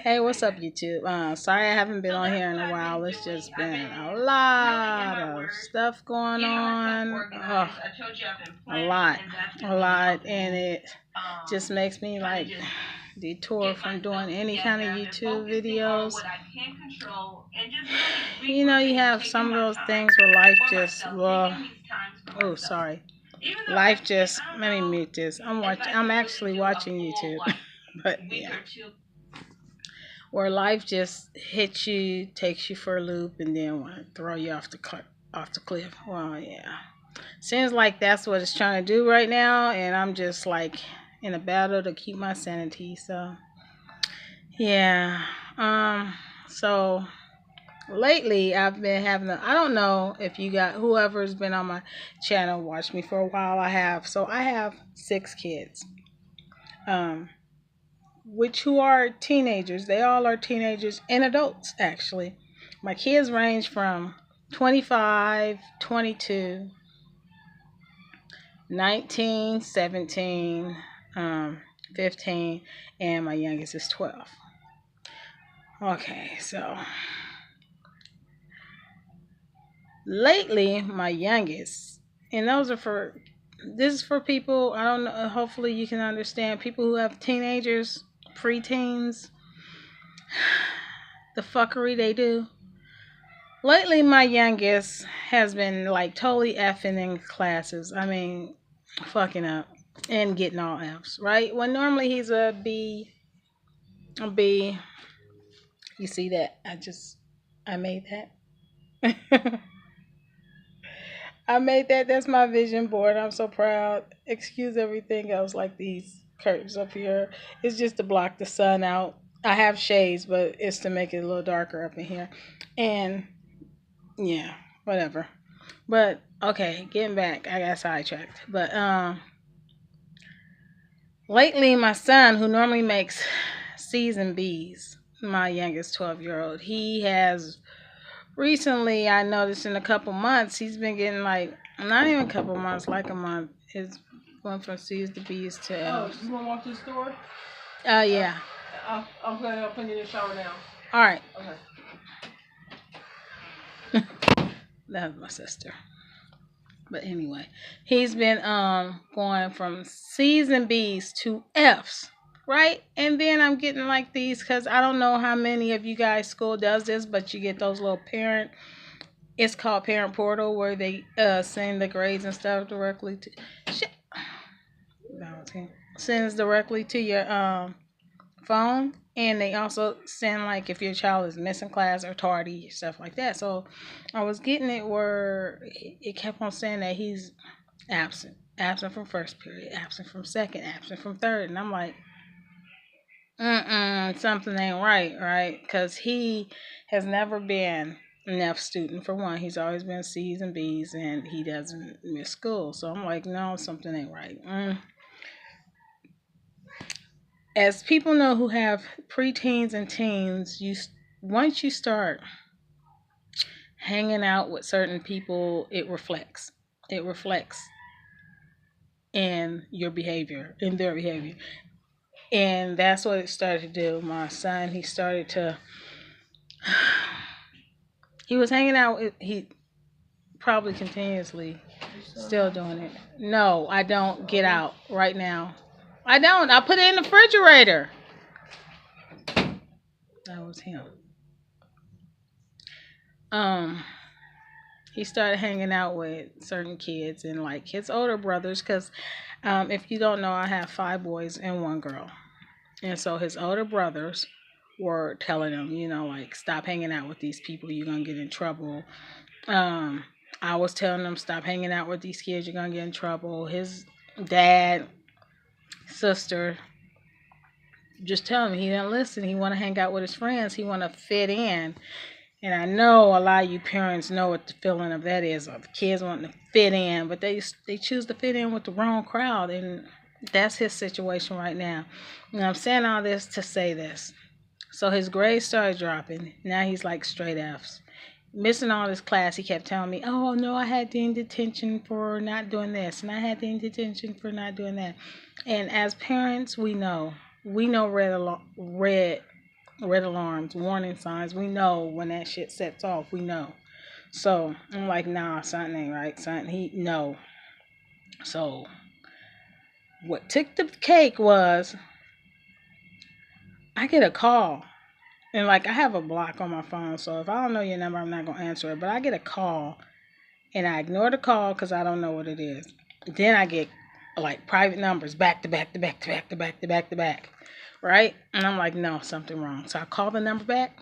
Hey, what's up, YouTube? Sorry I haven't been on here in a while. It's just been a lot of stuff going on. A lot, and it just makes me like detour from doing any kind of YouTube videos. You know, you have some of those things where life just, well, oh, sorry. Life just, let me mute this. I'm actually watching YouTube. But yeah, where life just hits you, takes you for a loop, and then want to throw you off the cliff. Well, yeah, seems like that's what it's trying to do right now, and I'm just like in a battle to keep my sanity. So yeah, so lately I've been having I don't know if you got whoever's been on my channel watched me for a while. I have 6 kids. Um, which who are teenagers. They all are teenagers and adults, actually. My kids range from 25, 22, 19, 17, 15, and my youngest is 12. Okay, so lately, my youngest, and this is for people, I don't know, hopefully you can understand, people who have teenagers, preteens, the fuckery they do. Lately, my youngest has been like totally effing in classes. I mean, fucking up and getting all F's, right? When normally he's a B, a B. You see that? I made that. I made that. That's my vision board. I'm so proud. Excuse everything else like these curtains up here. It's just to block the sun out. I have shades, but it's to make it a little darker up in here. And yeah, whatever. But okay, getting back, I got sidetracked. But lately my son, who normally makes C's and B's, my youngest 12-year-old, he has recently, I noticed in a couple months, he's been getting like not even a couple months, like a month. It's going from C's to B's to L's. Oh, you wanna walk to the store? Yeah. I'll put you in the shower now. All right. Okay. That was my sister. But anyway, he's been going from C's and B's to F's, right? And then I'm getting like these because I don't know how many of you guys school does this, but you get those little parent. It's called Parent Portal where they send the grades and stuff directly to. Shit. That was him. Sends directly to your phone, and they also send like if your child is missing class or tardy stuff like that. So I was getting it where it kept on saying that he's absent from first period, absent from second, absent from third, and I'm like, something ain't right, because he has never been an F student. For one, he's always been C's and B's, and he doesn't miss school. So I'm like, no, something ain't right. As people know who have preteens and teens, once you start hanging out with certain people, it reflects. It reflects in your behavior, in their behavior. And that's what it started to do. My son, he was hanging out he probably continuously still doing it. No, I don't. Get out right now. I don't. I put it in the refrigerator. That was him. Um, he started hanging out with certain kids and like his older brothers because if you don't know, I have 5 boys and 1 girl. And so his older brothers were telling him, like, stop hanging out with these people, you're going to get in trouble. Um, I was telling him, stop hanging out with these kids, you're going to get in trouble. His dad, sister, just telling him he didn't listen. He want to hang out with his friends. He want to fit in. And I know a lot of you parents know what the feeling of that is, of the kids wanting to fit in, but they choose to fit in with the wrong crowd, and that's his situation right now. And I'm saying all this to say this. So his grades started dropping. Now he's like straight F's. Missing all this class, he kept telling me, oh, no, I had to in detention for not doing this, and I had to in detention for not doing that. And as parents, we know we know red alarms, warning signs. We know when that shit sets off. We know. So I'm like, nah, something ain't right. Something he no. So what took the cake was I get a call. And like I have a block on my phone, so if I don't know your number, I'm not gonna answer it. But I get a call and I ignore the call because I don't know what it is. Then I get like private numbers back to back to back to back to back to back to back. Right? And I'm like, no, something wrong. So I call the number back.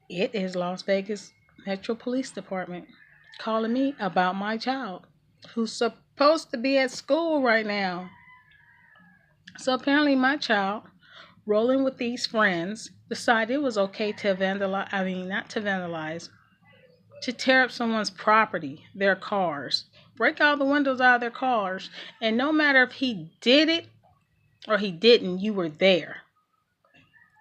It is Las Vegas Metro Police Department calling me about my child who's supposed to be at school right now. So apparently my child, rolling with these friends, decided it was okay to vandalize, not to vandalize, to tear up someone's property, their cars, break all the windows out of their cars, and no matter if he did it or he didn't, you were there.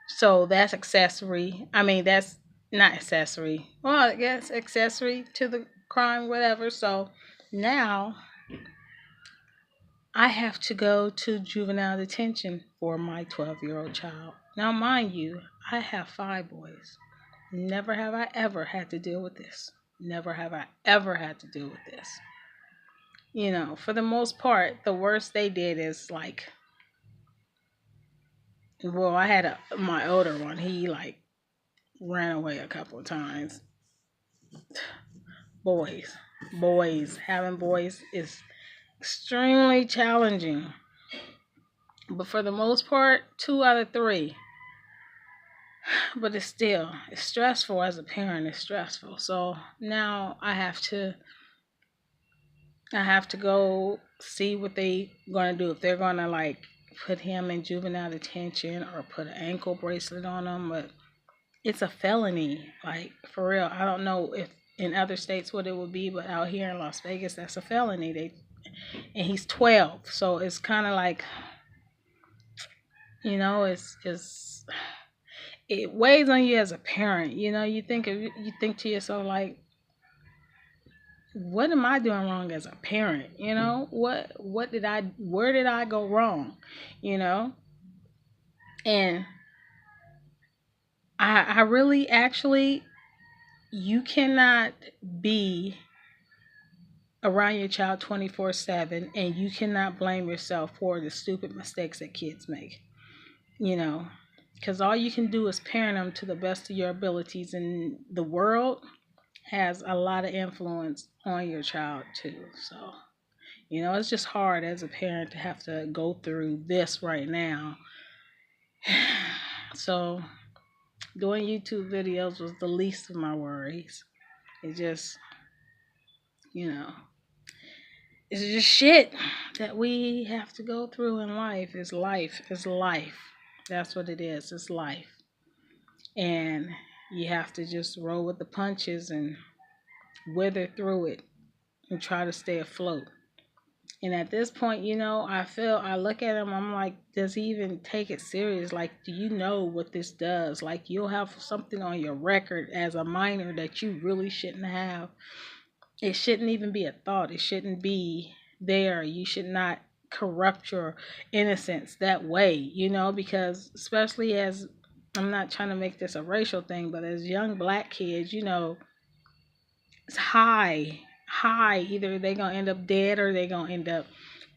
So that's accessory. That's not accessory. Well, I guess accessory to the crime, whatever. So now I have to go to juvenile detention for my 12-year-old child. Now, mind you, I have 5 boys. Never have I ever had to deal with this. Never have I ever had to deal with this. For the most part, the worst they did is like, well, I had my older one. He like ran away a couple of times. Having boys is extremely challenging. But for the most part, 2 out of 3. But it's stressful as a parent. It's stressful. So now I have to go see what they gonna do. If they're gonna like put him in juvenile detention or put an ankle bracelet on him. But it's a felony. Like, for real. I don't know if in other states what it would be, but out here in Las Vegas, that's a felony. And he's 12, so it's kind of like, it weighs on you as a parent. You think to yourself like, what am I doing wrong as a parent? Where did I go wrong? And I really actually, you cannot be around your child 24/7, and you cannot blame yourself for the stupid mistakes that kids make. Because all you can do is parent them to the best of your abilities, and the world has a lot of influence on your child too. So, it's just hard as a parent to have to go through this right now. So, doing YouTube videos was the least of my worries. It just, it's just shit that we have to go through in life. It's life. It's life. That's what it is. It's life. And you have to just roll with the punches and wither through it and try to stay afloat. And at this point, I look at him, I'm like, does he even take it serious? Like, do you know what this does? Like, you'll have something on your record as a minor that you really shouldn't have. It shouldn't even be a thought. It shouldn't be there. You should not corrupt your innocence that way, because especially as, I'm not trying to make this a racial thing, but as young black kids, it's high. Either they're going to end up dead or they're going to end up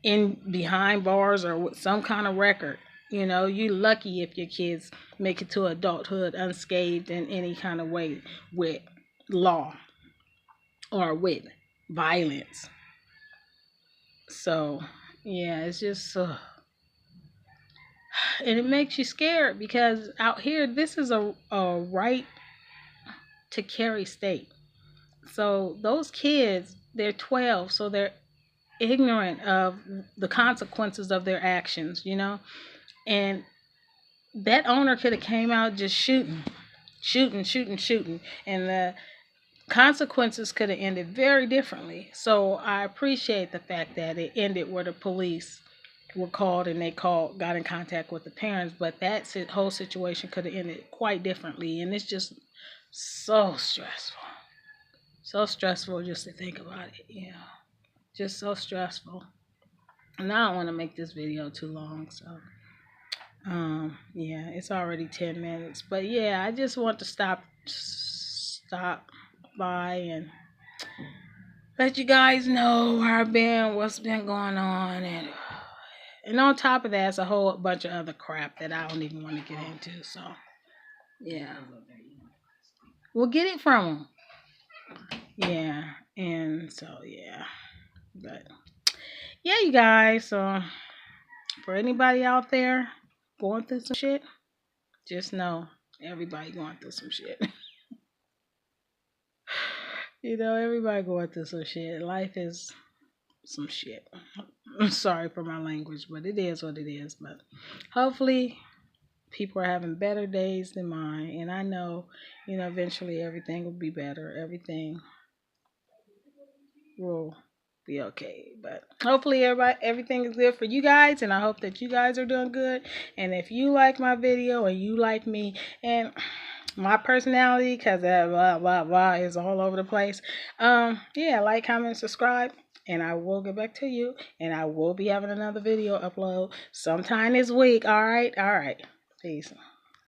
in behind bars or with some kind of record. You're lucky if your kids make it to adulthood unscathed in any kind of way with law or with violence. So, yeah, it's just, and it makes you scared because out here, this is a right to carry state. So those kids, they're 12, so they're ignorant of the consequences of their actions, and that owner could have came out just shooting, and the consequences could have ended very differently. So I appreciate the fact that it ended where the police were called and got in contact with the parents, but that whole situation could have ended quite differently, and it's just so stressful. So stressful just to think about it, just so stressful. And I don't want to make this video too long, so Yeah, it's already 10 minutes. But yeah, I just want to stop by and let you guys know where I've been, what's been going on, and on top of that, it's a whole bunch of other crap that I don't even want to get into. So yeah, we'll get it from them. Yeah, and so yeah, but yeah, you guys. So for anybody out there going through some shit, just know everybody going through some shit. Everybody going through some shit. Life is some shit. I'm sorry for my language, but it is what it is. But hopefully people are having better days than mine, and I know, eventually everything will be better. Everything will be okay. But hopefully everything is good for you guys, and I hope that you guys are doing good. And if you like my video and you like me and my personality, because that blah blah blah is all over the place, yeah, like, comment, subscribe, and I will get back to you, and I will be having another video upload sometime this week. All right, peace.